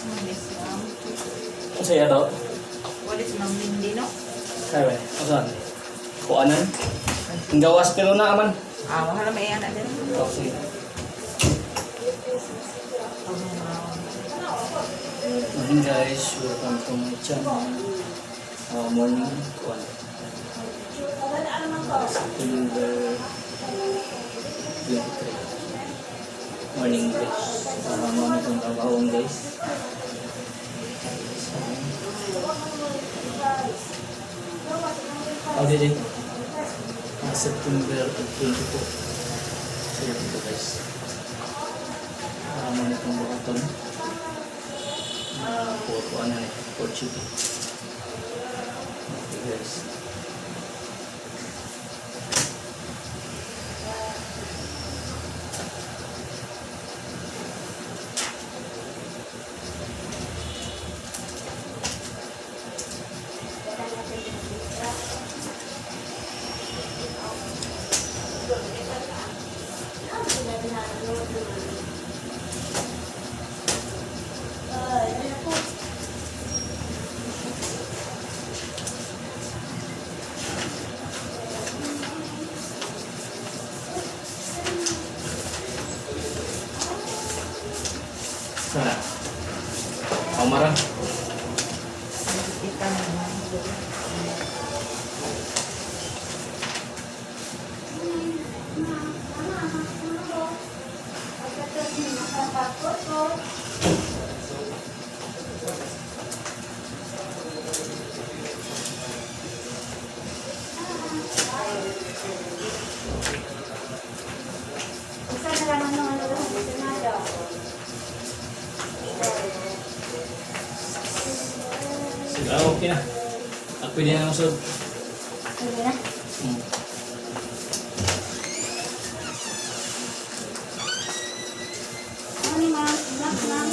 Ang saya daw. What is Mang Lindy, no? Kaya ba? Asan? Kuanan? Ang gawas pero na aman. Wala may yan natin. Okay. Morning guys, welcome to my channel. Morning kuan. September 23. Morning guys. Mami kong trabaho guys. Dito. September 22. So dito guys. Mami kong bukaton. Photo ano eh, for chicken. Okay guys. Sana. Marang. Ikan. Sige, okay na. Ako pwede na masod. Pwede na. Ano ni ma'am? Ma'am.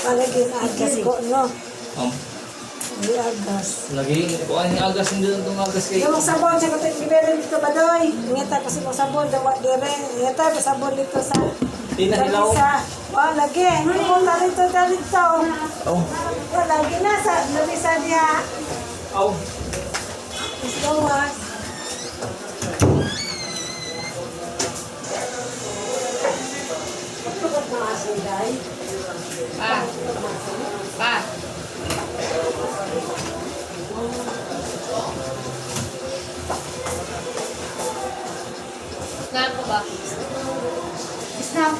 Palagi na agas ko, no? Ay, agas. Lagi, kuan yung agas, hindi lang itong agas kay... Yung sabon, siya kata ibigay dito ba doy? Ingita kasi mo sabon, dawa dire. Ingita pa sabon dito sa... Di na hilaw. Oh, lagi. Yung dito. Oh. Oh, lagi na sa labisa niya. Oh. Let's go, was. Pagtukat na asin, day. Pa. Nga ko ba? Snap.